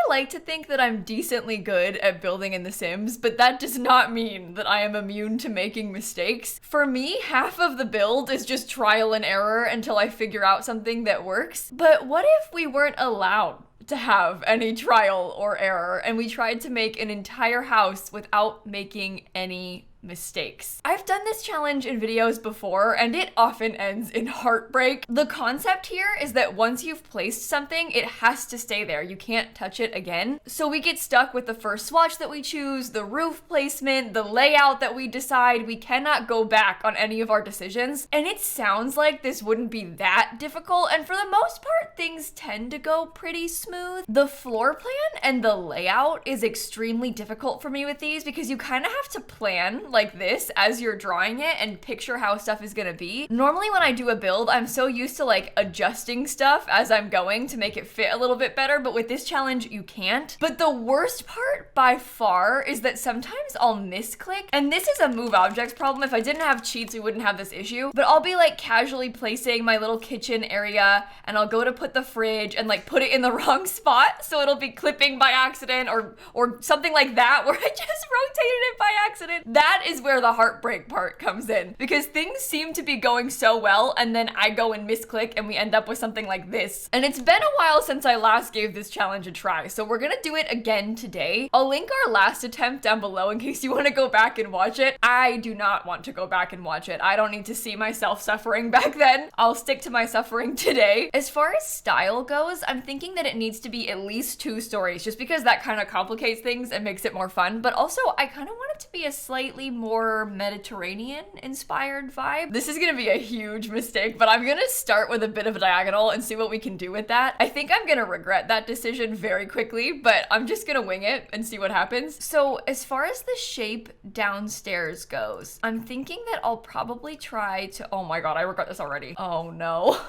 like to think that I'm decently good at building in The Sims, but that does not mean that I am immune to making mistakes. For me, half of the build is just trial and error until I figure out something that works. But what if we weren't allowed to have any trial or error and we tried to make an entire house without making any mistakes? I've done this challenge in videos before and it often ends in heartbreak. The concept here is that once you've placed something, it has to stay there. You can't touch it again. So we get stuck with the first swatch that we choose, the roof placement, the layout that we decide. We cannot go back on any of our decisions. And it sounds like this wouldn't be that difficult. And for the most part, things tend to go pretty smooth. The floor plan and the layout is extremely difficult for me with these because you kind of have to plan like this as you're drawing it and picture how stuff is gonna be. Normally when I do a build, I'm so used to like adjusting stuff as I'm going to make it fit a little bit better, but with this challenge, you can't. But the worst part by far is that sometimes I'll misclick, and this is a move objects problem. If I didn't have cheats, we wouldn't have this issue, but I'll be like casually placing my little kitchen area and I'll go to put the fridge and like put it in the wrong spot, so it'll be clipping by accident or something like that where I just rotated it by accident. That is where the heartbreak part comes in, because things seem to be going so well and then I go and misclick and we end up with something like this. And it's been a while since I last gave this challenge a try, so we're gonna do it again today. I'll link our last attempt down below in case you want to go back and watch it. I do not want to go back and watch it. I don't need to see myself suffering back then. I'll stick to my suffering today. As far as style goes, I'm thinking that it needs to be at least 2 stories, just because that kind of complicates things and makes it more fun, but also I kind of want it to be a slightly more Mediterranean inspired vibe. This is gonna be a huge mistake, but I'm gonna start with a bit of a diagonal and see what we can do with that. I think I'm gonna regret that decision very quickly, but I'm just gonna wing it and see what happens. So as far as the shape downstairs goes, I'm thinking that I'll probably try to, oh my god, I regret this already. Oh no.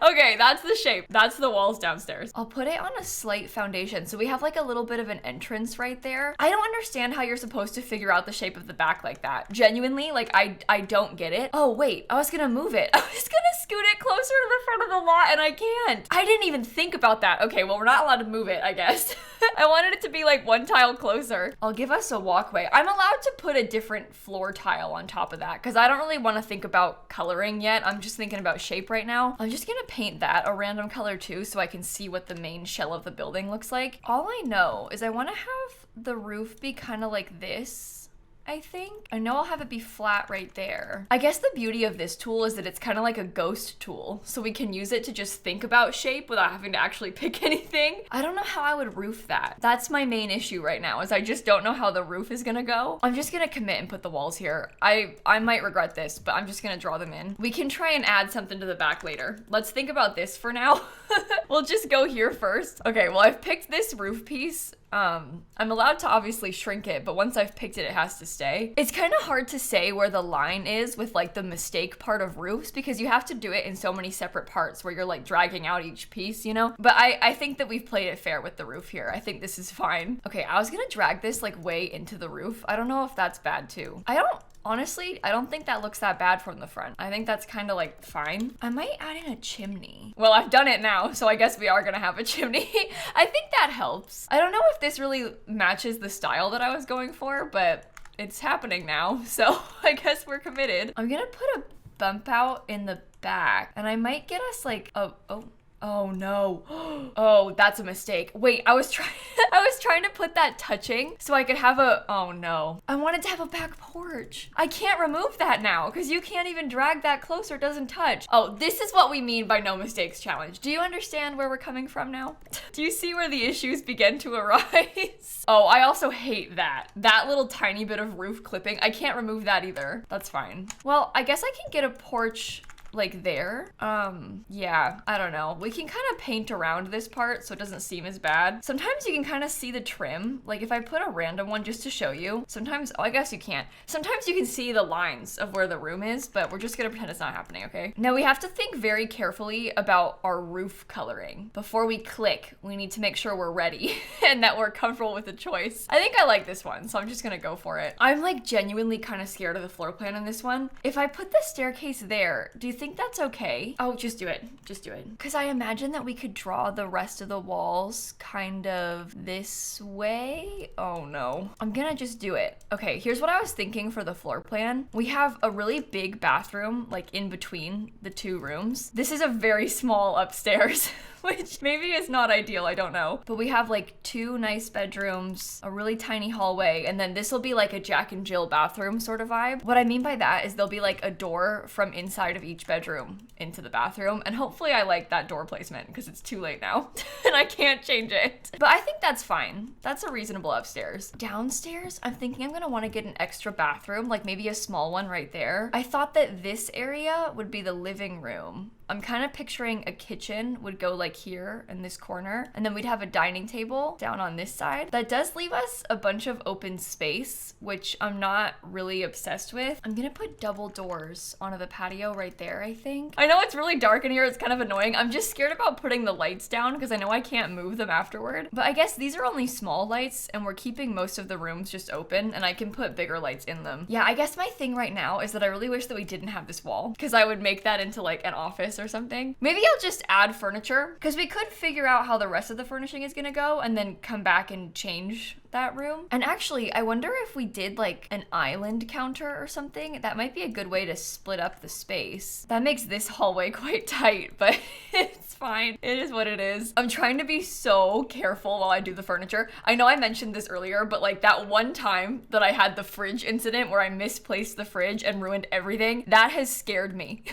Okay, that's the shape. That's the walls downstairs. I'll put it on a slight foundation. So we have like a little bit of an entrance right there. I don't understand how you're supposed to figure out the shape of the back like that. Genuinely, like I don't get it. Oh wait, I was gonna move it. I was gonna scoot it closer to the front of the lot and I can't. I didn't even think about that. Okay, well we're not allowed to move it, I guess. I wanted it to be like one tile closer. I'll give us a walkway. I'm allowed to put a different floor tile on top of that because I don't really want to think about coloring yet. I'm just thinking about shape right now. I'm just gonna paint that a random color too so I can see what the main shell of the building looks like. All I know is I want to have the roof be kind of like this. I think. I know I'll have it be flat right there. I guess the beauty of this tool is that it's kind of like a ghost tool, so we can use it to just think about shape without having to actually pick anything. I don't know how I would roof that. That's my main issue right now, is I just don't know how the roof is gonna go. I'm just gonna commit and put the walls here. I might regret this, but I'm just gonna draw them in. We can try and add something to the back later. Let's think about this for now. We'll just go here first. Okay, well I've picked this roof piece. I'm allowed to obviously shrink it, but once I've picked it, it has to stay. It's kind of hard to say where the line is with like the mistake part of roofs because you have to do it in so many separate parts where you're like dragging out each piece, you know? But I think that we've played it fair with the roof here. I think this is fine. Okay, I was gonna drag this like way into the roof. I don't know if that's bad too. Honestly, I don't think that looks that bad from the front. I think that's kind of like fine. I might add in a chimney. Well, I've done it now, so I guess we are gonna have a chimney. I think that helps. I don't know if this really matches the style that I was going for, but it's happening now, so I guess we're committed. I'm gonna put a bump out in the back, and I might get us like a, oh no. Oh, that's a mistake. Wait, I was trying to put that touching so I could have a, oh no. I wanted to have a back porch. I can't remove that now because you can't even drag that closer, it doesn't touch. Oh, this is what we mean by no mistakes challenge. Do you understand where we're coming from now? Do you see where the issues begin to arise? Oh, I also hate that. That little tiny bit of roof clipping. I can't remove that either. That's fine. Well, I guess I can get a porch like there. Yeah, I don't know. We can kind of paint around this part so it doesn't seem as bad. Sometimes you can kind of see the trim. Like if I put a random one just to show you, sometimes, oh, I guess you can't. Sometimes you can see the lines of where the room is, but we're just gonna pretend it's not happening, okay? Now we have to think very carefully about our roof coloring. Before we click, we need to make sure we're ready and that we're comfortable with the choice. I think I like this one, so I'm just gonna go for it. I'm like genuinely kind of scared of the floor plan in this one. If I put the staircase there, do you think think that's okay. Oh, just do it. Just do it. Because I imagine that we could draw the rest of the walls kind of this way. Oh no. I'm gonna just do it. Okay, here's what I was thinking for the floor plan. We have a really big bathroom, like in between the two rooms. This is a very small upstairs. Which maybe is not ideal, I don't know. But we have like 2 nice bedrooms, a really tiny hallway, and then this will be like a Jack and Jill bathroom sort of vibe. What I mean by that is there'll be like a door from inside of each bedroom into the bathroom, and hopefully I like that door placement because it's too late now and I can't change it. But I think that's fine. That's a reasonable upstairs. Downstairs, I'm thinking I'm gonna wanna get an extra bathroom, like maybe a small one right there. I thought that this area would be the living room. I'm kind of picturing a kitchen would go like here in this corner, and then we'd have a dining table down on this side. That does leave us a bunch of open space, which I'm not really obsessed with. I'm gonna put double doors onto the patio right there, I think. I know it's really dark in here, it's kind of annoying. I'm just scared about putting the lights down because I know I can't move them afterward. But I guess these are only small lights and we're keeping most of the rooms just open, and I can put bigger lights in them. Yeah, I guess my thing right now is that I really wish that we didn't have this wall because I would make that into like an office or something. Maybe I'll just add furniture because we could figure out how the rest of the furnishing is gonna go and then come back and change that room. And actually, I wonder if we did like an island counter or something. That might be a good way to split up the space. That makes this hallway quite tight, but it's fine. It is what it is. I'm trying to be so careful while I do the furniture. I know I mentioned this earlier, but like that one time that I had the fridge incident where I misplaced the fridge and ruined everything, that has scared me.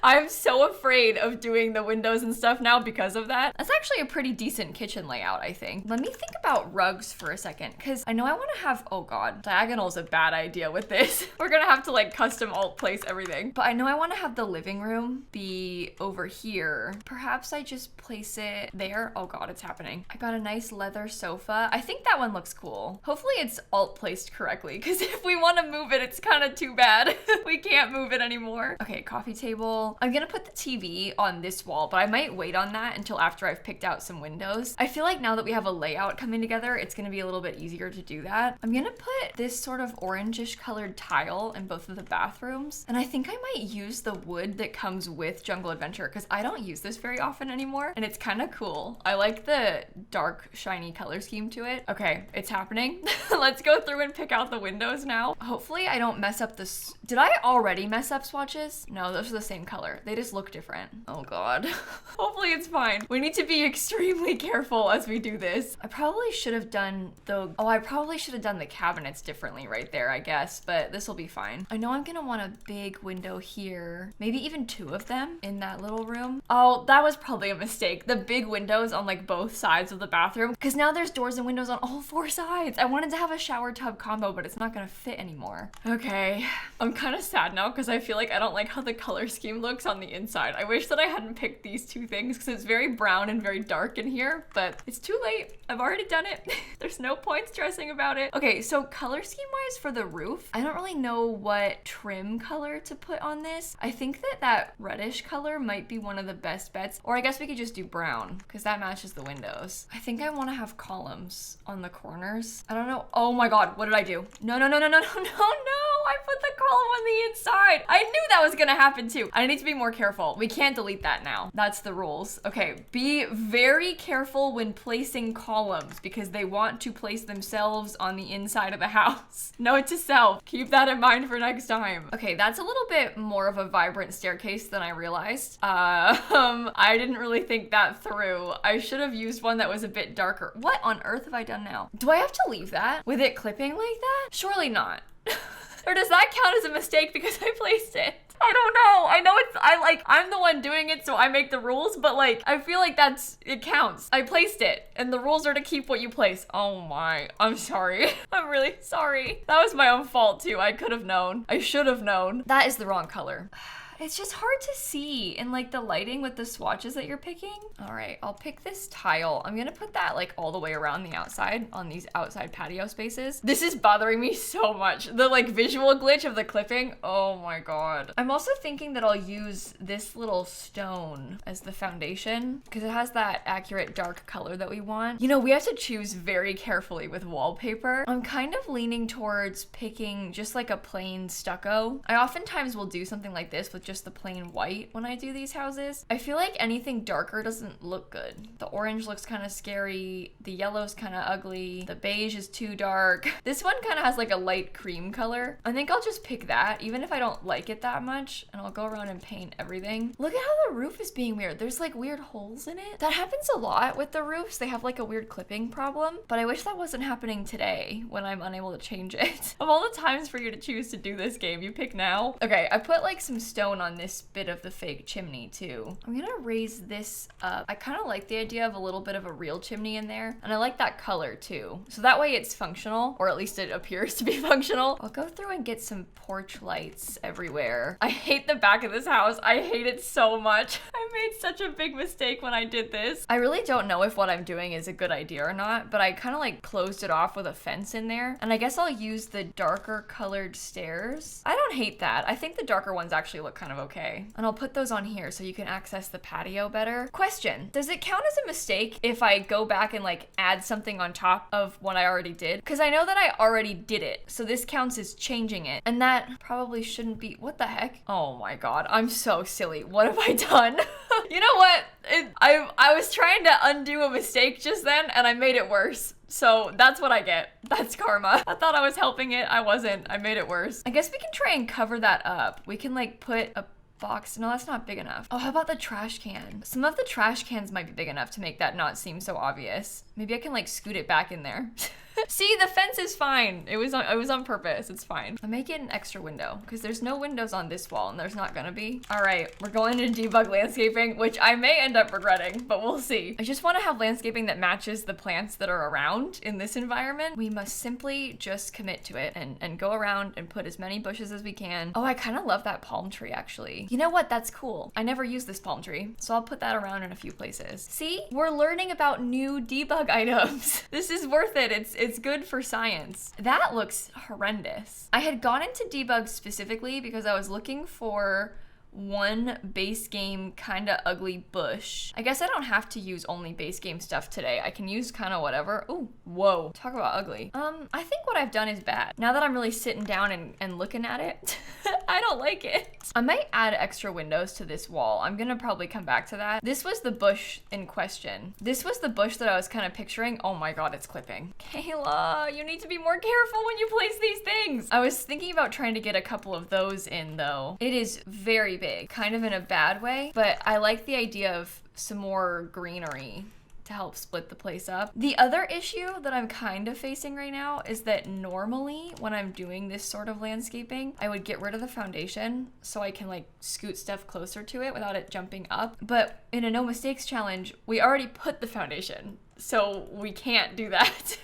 I'm so afraid of doing the windows and stuff now because of that. That's actually a pretty decent kitchen layout, I think. Let me think about rugs for a second, because I know I want to have, oh god, diagonal is a bad idea with this. We're gonna have to like custom alt place everything. But I know I want to have the living room be over here. Perhaps I just place it there. Oh god, it's happening. I got a nice leather sofa. I think that one looks cool. Hopefully it's alt placed correctly, because if we want to move it, it's kind of too bad. We can't move it anymore. Okay, coffee table. I'm gonna put the TV on this wall, but I might wait on that until after I've picked out some windows. I feel like now that we have a layout coming together, it's gonna be a little bit easier to do that. I'm gonna put this sort of orangish colored tile in both of the bathrooms, and I think I might use the wood that comes with Jungle Adventure because I don't use this very often anymore, and it's kind of cool. I like the dark, shiny color scheme to it. Okay, it's happening. Let's go through and pick out the windows now. Hopefully I don't mess up this. Did I already mess up swatches? No, those are the same color. They just look different. Oh god. Hopefully it's fine. We need to be extremely careful as we do this. I probably should have done the cabinets differently right there, I guess, but this will be fine. I know I'm gonna want a big window here, maybe even 2 of them in that little room. Oh, that was probably a mistake. The big windows on like both sides of the bathroom, because now there's doors and windows on all 4 sides. I wanted to have a shower tub combo, but it's not gonna fit anymore. Okay, I'm kind of sad now because I feel like I don't like how the color scheme looks on the inside. I wish that I hadn't picked these 2 things because it's very brown and very dark in here, but it's too late. I've already done it. There's no point stressing about it. Okay, so color scheme wise for the roof, I don't really know what trim color to put on this. I think that reddish color might be one of the best bets, or I guess we could just do brown because that matches the windows. I think I want to have columns on the corners. I don't know. Oh my god, what did I do? No. I put the column on the inside. I knew that was gonna happen too. I need to be more careful. We can't delete that now. That's the rules. Okay, be very careful when placing columns because they want to place themselves on the inside of the house. Note to self, keep that in mind for next time. Okay, that's a little bit more of a vibrant staircase than I realized. I didn't really think that through. I should have used one that was a bit darker. What on earth have I done now? Do I have to leave that with it clipping like that? Surely not. Or does that count as a mistake because I placed it? I don't know. I know I'm the one doing it, so I make the rules, but like, I feel like it counts. I placed it, and the rules are to keep what you place. Oh my, I'm sorry. I'm really sorry. That was my own fault too. I could have known. I should have known. That is the wrong color. It's just hard to see in like the lighting with the swatches that you're picking. All right, I'll pick this tile. I'm gonna put that like all the way around the outside on these outside patio spaces. This is bothering me so much. The like visual glitch of the clipping. Oh my god. I'm also thinking that I'll use this little stone as the foundation because it has that accurate dark color that we want. You know, we have to choose very carefully with wallpaper. I'm kind of leaning towards picking just like a plain stucco. I oftentimes will do something like this with just the plain white when I do these houses. I feel like anything darker doesn't look good. The orange looks kind of scary. The yellow's kind of ugly. The beige is too dark. This one kind of has like a light cream color. I think I'll just pick that, even if I don't like it that much, and I'll go around and paint everything. Look at how the roof is being weird. There's like weird holes in it. That happens a lot with the roofs. They have like a weird clipping problem, but I wish that wasn't happening today when I'm unable to change it. Of all the times for you to choose to do this game, you pick now. Okay, I put like some stone on this bit of the fake chimney too. I'm gonna raise this up. I kind of like the idea of a little bit of a real chimney in there, and I like that color too. So that way it's functional, or at least it appears to be functional. I'll go through and get some porch lights everywhere. I hate the back of this house. I hate it so much. I made such a big mistake when I did this. I really don't know if what I'm doing is a good idea or not, but I kind of like closed it off with a fence in there, and I guess I'll use the darker colored stairs. I don't hate that. I think the darker ones actually look kind of okay. And I'll put those on here so you can access the patio better. Question, does it count as a mistake if I go back and like add something on top of what I already did? Because I know that I already did it, so this counts as changing it, and that probably shouldn't be. What the heck? Oh my god, I'm so silly. What have I done? You know what? I was trying to undo a mistake just then, and I made it worse. So that's what I get. That's karma. I thought I was helping it. I wasn't. I made it worse. I guess we can try and cover that up. We can like put a box. No, that's not big enough. Oh, how about the trash can? Some of the trash cans might be big enough to make that not seem so obvious. Maybe I can like scoot it back in there. See, the fence is fine. It was on purpose. It's fine. I'll make it an extra window because there's no windows on this wall, and there's not gonna be. All right, we're going to debug landscaping, which I may end up regretting, but we'll see. I just want to have landscaping that matches the plants that are around in this environment. We must simply just commit to it and go around and put as many bushes as we can. Oh, I kind of love that palm tree actually. You know what? That's cool. I never used this palm tree, so I'll put that around in a few places. See, we're learning about new debug items. This is worth it. It's good for science. That looks horrendous. I had gone into debug specifically because I was looking for one base game kind of ugly bush. I guess I don't have to use only base game stuff today. I can use kind of whatever. Oh, whoa. Talk about ugly. I think what I've done is bad. Now that I'm really sitting down and looking at it, I don't like it. I might add extra windows to this wall. I'm gonna probably come back to that. This was the bush in question. This was the bush that I was kind of picturing. Oh my god, it's clipping. Kayla, you need to be more careful when you place these things. I was thinking about trying to get a couple of those in though. It is very big, kind of in a bad way, but I like the idea of some more greenery to help split the place up. The other issue that I'm kind of facing right now is that normally when I'm doing this sort of landscaping, I would get rid of the foundation so I can like scoot stuff closer to it without it jumping up. But in a no mistakes challenge, we already put the foundation, so we can't do that.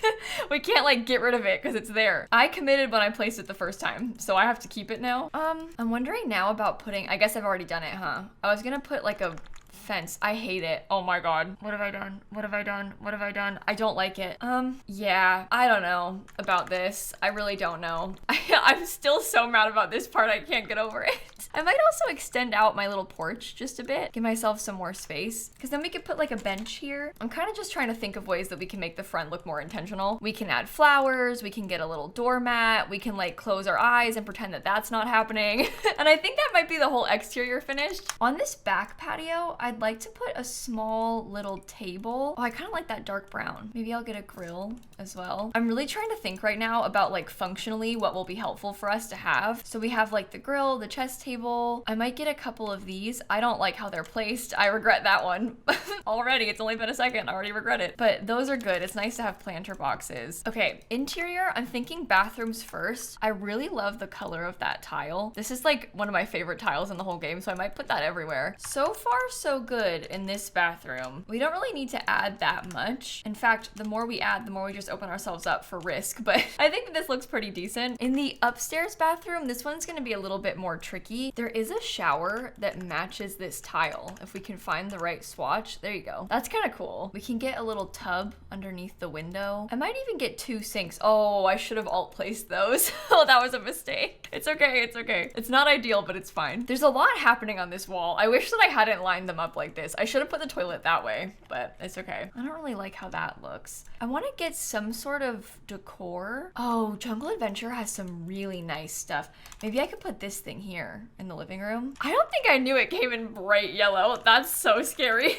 We can't like get rid of it because it's there. I committed when I placed it the first time, so I have to keep it now. I'm wondering now about putting, I guess I've already done it, huh? I was gonna put like a fence. I hate it. Oh my god. What have I done? What have I done? What have I done? I don't like it. Yeah, I don't know about this. I really don't know. I'm still so mad about this part. I can't get over it. I might also extend out my little porch just a bit, give myself some more space, because then we could put like a bench here. I'm kind of just trying to think of ways that we can make the front look more intentional. We can add flowers, we can get a little doormat, we can like close our eyes and pretend that that's not happening. And I think that might be the whole exterior finished. On this back patio, I'd like to put a small little table. Oh, I kind of like that dark brown. Maybe I'll get a grill as well. I'm really trying to think right now about like functionally what will be helpful for us to have. So we have like the grill, the chess table. I might get a couple of these. I don't like how they're placed. I regret that one. Already, it's only been a second. I already regret it. But those are good. It's nice to have planter boxes. Okay, interior, I'm thinking bathrooms first. I really love the color of that tile. This is like one of my favorite tiles in the whole game, so I might put that everywhere. So far, so good in this bathroom. We don't really need to add that much. In fact, the more we add, the more we just open ourselves up for risk, but I think that this looks pretty decent. In the upstairs bathroom, this one's gonna be a little bit more tricky. There is a shower that matches this tile. If we can find the right swatch, there you go. That's kind of cool. We can get a little tub underneath the window. I might even get 2 sinks. Oh, I should have alt placed those. Oh, that was a mistake. It's okay, it's okay. It's not ideal, but it's fine. There's a lot happening on this wall. I wish that I hadn't lined them up up like this. I should have put the toilet that way, but it's okay. I don't really like how that looks. I want to get some sort of decor. Oh, Jungle Adventure has some really nice stuff. Maybe I could put this thing here in the living room. I don't think I knew it came in bright yellow. That's so scary.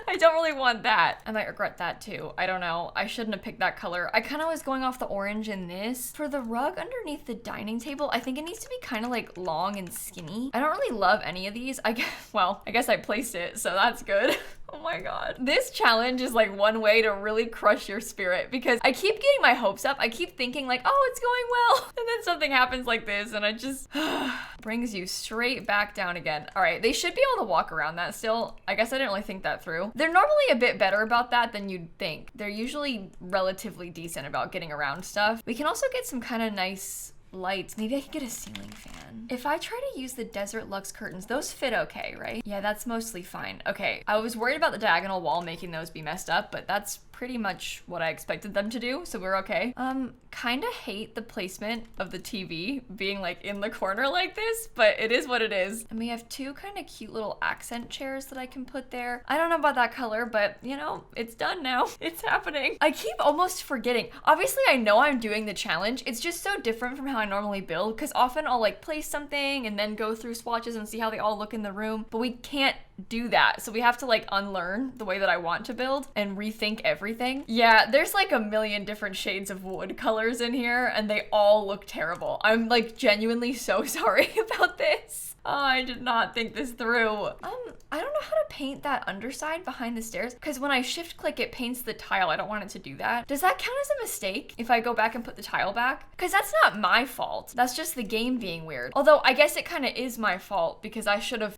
I don't really want that. I might regret that too. I don't know. I shouldn't have picked that color. I kind of was going off the orange in this. For the rug underneath the dining table, I think it needs to be kind of like long and skinny. I don't really love any of these. I guess I placed it, so that's good. Oh my god. This challenge is like one way to really crush your spirit because I keep getting my hopes up. I keep thinking like, oh, it's going well. And then something happens like this and it just brings you straight back down again. All right, they should be able to walk around that still. I guess I didn't really think that through. They're normally a bit better about that than you'd think. They're usually relatively decent about getting around stuff. We can also get some kind of nice lights. Maybe I could get a ceiling fan. If I try to use the Desert Luxe curtains, those fit okay, right? Yeah, that's mostly fine. Okay, I was worried about the diagonal wall making those be messed up, but that's pretty much what I expected them to do, so we're okay. Kind of hate the placement of the TV being like in the corner like this, but it is what it is. And we have two kind of cute little accent chairs that I can put there. I don't know about that color, but you know, it's done now. It's happening. I keep almost forgetting. Obviously, I know I'm doing the challenge. It's just so different from how I normally build, because often I'll like place something and then go through swatches and see how they all look in the room, but we can't do that. So we have to like unlearn the way that I want to build and rethink everything. Yeah, there's like a million different shades of wood colors in here and they all look terrible. I'm like genuinely so sorry about this. Oh, I did not think this through. I don't know how to paint that underside behind the stairs because when I shift click, it paints the tile. I don't want it to do that. Does that count as a mistake if I go back and put the tile back? Because that's not my fault. That's just the game being weird. Although I guess it kind of is my fault because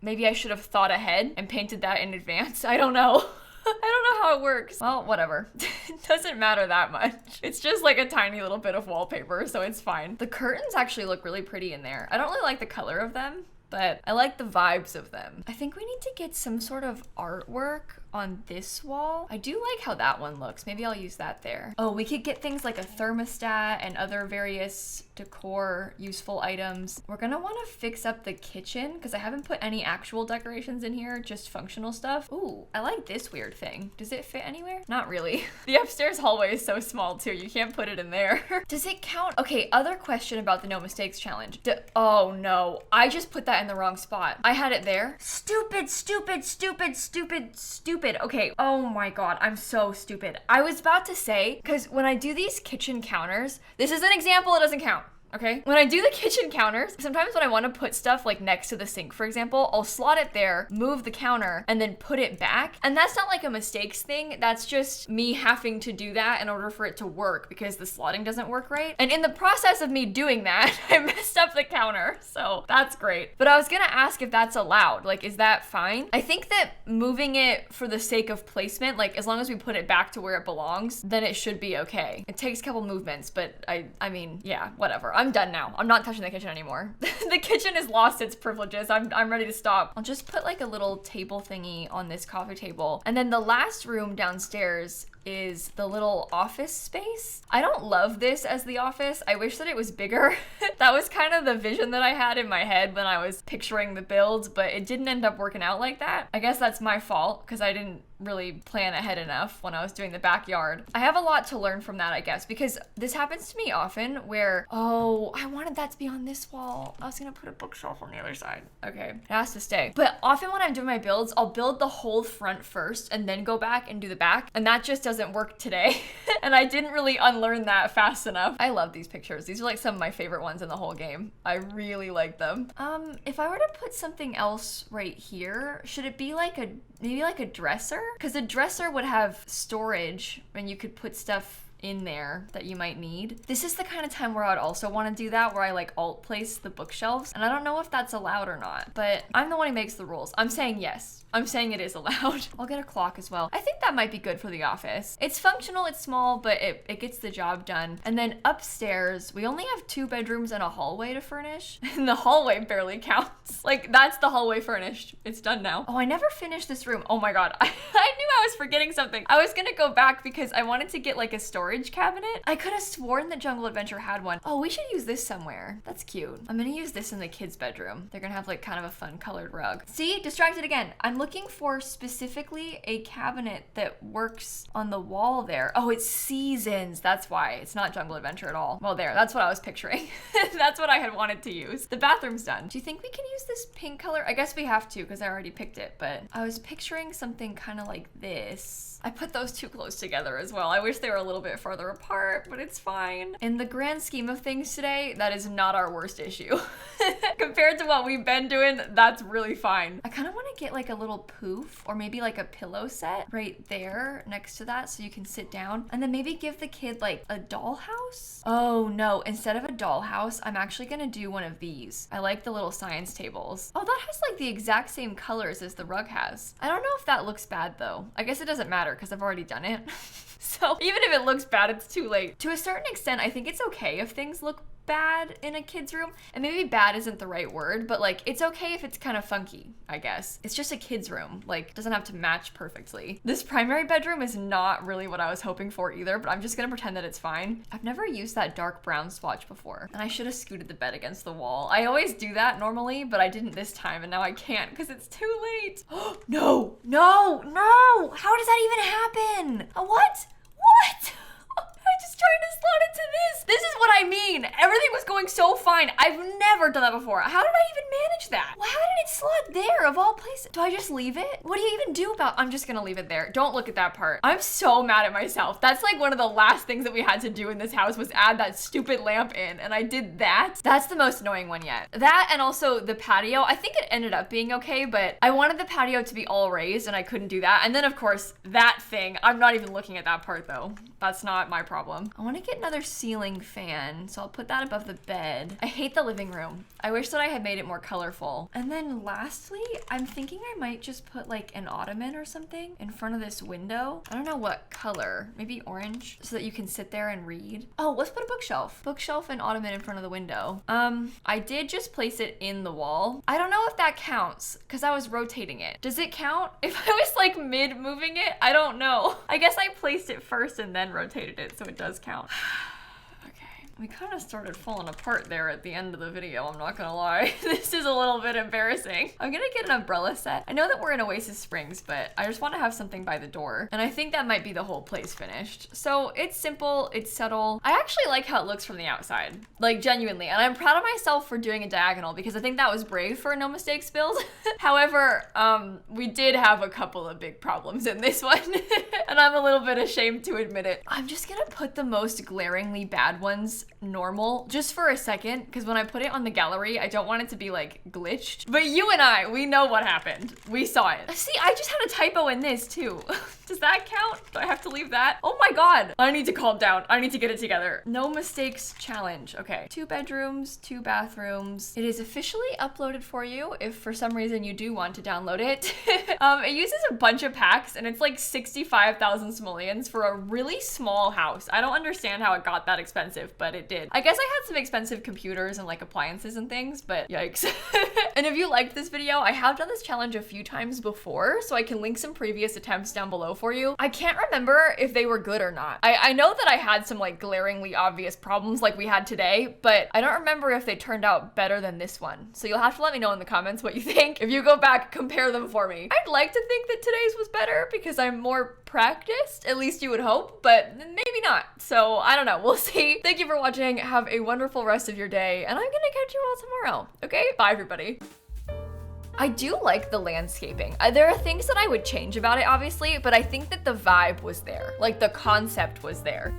maybe I should have thought ahead and painted that in advance. I don't know. I don't know how it works. Well, whatever. It doesn't matter that much. It's just like a tiny little bit of wallpaper, so it's fine. The curtains actually look really pretty in there. I don't really like the color of them, but I like the vibes of them. I think we need to get some sort of artwork on this wall. I do like how that one looks. Maybe I'll use that there. Oh, we could get things like a thermostat and other various decor useful items. We're gonna want to fix up the kitchen because I haven't put any actual decorations in here, just functional stuff. Ooh, I like this weird thing. Does it fit anywhere? Not really. The upstairs hallway is so small too. You can't put it in there. Does it count? Okay, other question about the no mistakes challenge. Oh no, I just put that in the wrong spot. I had it there. Stupid, stupid, stupid, stupid, stupid. Okay, oh my god, I'm so stupid. I was about to say, because when I do these kitchen counters, this is an example, it doesn't count. Okay? When I do the kitchen counters, sometimes when I want to put stuff like next to the sink, for example, I'll slot it there, move the counter, and then put it back. And that's not like a mistakes thing. That's just me having to do that in order for it to work because the slotting doesn't work right. And in the process of me doing that, I messed up the counter. So that's great. But I was gonna ask if that's allowed. Like, is that fine? I think that moving it for the sake of placement, like as long as we put it back to where it belongs, then it should be okay. It takes a couple movements, but I mean, yeah, whatever. I'm done now. I'm not touching the kitchen anymore. The kitchen has lost its privileges. I'm ready to stop. I'll just put like a little table thingy on this coffee table. And then the last room downstairs is the little office space. I don't love this as the office. I wish that it was bigger. That was kind of the vision that I had in my head when I was picturing the builds, but it didn't end up working out like that. I guess that's my fault because I didn't really plan ahead enough when I was doing the backyard. I have a lot to learn from that, I guess, because this happens to me often where, oh, I wanted that to be on this wall. I was gonna put a bookshelf on the other side. Okay, it has to stay. But often when I'm doing my builds, I'll build the whole front first and then go back and do the back. And that just doesn't work today. And I didn't really unlearn that fast enough. I love these pictures. These are like some of my favorite ones in the whole game. I really like them. If I were to put something else right here, should it be like maybe like a dresser? Because a dresser would have storage and you could put stuff in there that you might need. This is the kind of time where I would also want to do that, where I like alt place the bookshelves. And I don't know if that's allowed or not, but I'm the one who makes the rules. I'm saying yes. I'm saying it is allowed. I'll get a clock as well. I think that might be good for the office. It's functional, it's small, but it gets the job done. And then upstairs, we only have 2 bedrooms and a hallway to furnish. And the hallway barely counts. Like, that's the hallway furnished. It's done now. Oh, I never finished this room. Oh my god. I knew I was forgetting something. I was gonna go back because I wanted to get like a storage storage cabinet. I could have sworn that Jungle Adventure had one. Oh, we should use this somewhere. That's cute. I'm gonna use this in the kids' bedroom. They're gonna have like kind of a fun colored rug. See, distracted again. I'm looking for specifically a cabinet that works on the wall there. Oh, it's Seasons. That's why. It's not Jungle Adventure at all. Well, there, that's what I was picturing. That's what I had wanted to use. The bathroom's done. Do you think we can use this pink color? I guess we have to because I already picked it, but I was picturing something kind of like this. I put those too close together as well. I wish they were a little bit farther apart, but it's fine. In the grand scheme of things today, that is not our worst issue. Compared to what we've been doing, that's really fine. I kind of want to get like a little poof or maybe like a pillow set right there next to that so you can sit down. And then maybe give the kid like a dollhouse. Oh no, instead of a dollhouse, I'm actually gonna do one of these. I like the little science tables. Oh, that has like the exact same colors as the rug has. I don't know if that looks bad though. I guess it doesn't matter because I've already done it. So even if it looks bad, it's too late. To a certain extent, I think it's okay if things look bad in a kid's room. And maybe bad isn't the right word, but like it's okay if it's kind of funky, I guess. It's just a kid's room, like doesn't have to match perfectly. This primary bedroom is not really what I was hoping for either, but I'm just gonna pretend that it's fine. I've never used that dark brown swatch before, and I should have scooted the bed against the wall. I always do that normally, but I didn't this time, and now I can't because it's too late. No, no, no! How does that even happen? What? What? I just tried to slot into this. This is what I mean. Everything was going so fine. I've never done that before. How did I even manage that? Well, how did it slot there of all places? Do I just leave it? What do you even do about? I'm just gonna leave it there. Don't look at that part. I'm so mad at myself. That's like one of the last things that we had to do in this house was add that stupid lamp in, and I did that. That's the most annoying one yet. That and also the patio. I think it ended up being okay, but I wanted the patio to be all raised and I couldn't do that. And then of course that thing, I'm not even looking at that part though. That's not my problem. I want to get another ceiling fan, so I'll put that above the bed. I hate the living room. I wish that I had made it more colorful. And then lastly, I'm thinking I might just put like an ottoman or something in front of this window. I don't know what color, maybe orange, so that you can sit there and read. Oh, let's put a bookshelf. Bookshelf and ottoman in front of the window. I did just place it in the wall. I don't know if that counts because I was rotating it. Does it count if I was like mid moving it? I don't know. I guess I placed it first and then rotated it, so it does count. Okay, we kind of started falling apart there at the end of the video, I'm not gonna lie. This is a little bit embarrassing. I'm gonna get an umbrella set. I know that we're in Oasis Springs, but I just want to have something by the door. And I think that might be the whole place finished. So it's simple, it's subtle. I actually like how it looks from the outside, like genuinely. And I'm proud of myself for doing a diagonal because I think that was brave for a no mistakes build. However, we did have a couple of big problems in this one. And I'm a little bit ashamed to admit it. I'm just gonna put the most glaringly bad ones normal just for a second, because when I put it on the gallery, I don't want it to be like glitched. But you and I, we know what happened. We saw it. See, I just had a typo in this too. Does that count? Do I have to leave that? Oh my God. I need to calm down. I need to get it together. No mistakes challenge. Okay. 2 bedrooms, 2 bathrooms. It is officially uploaded for you if for some reason you do want to download it. It uses a bunch of packs and it's like 65,000 simoleons for a really small house. I don't understand how it got that expensive, but it did. I guess I had some expensive computers and like appliances and things, but yikes. And if you liked this video, I have done this challenge a few times before, so I can link some previous attempts down below for you. I can't remember if they were good or not. I know that I had some like glaringly obvious problems like we had today, but I don't remember if they turned out better than this one. So you'll have to let me know in the comments what you think. If you go back, compare them for me. I'd like to think that today's was better because I'm more practiced, at least you would hope, but maybe not. So I don't know, we'll see. Thank you for watching. Have a wonderful rest of your day, and I'm gonna catch you all tomorrow. Okay, bye everybody. I do like the landscaping. There are things that I would change about it, obviously, but I think that the vibe was there. Like the concept was there.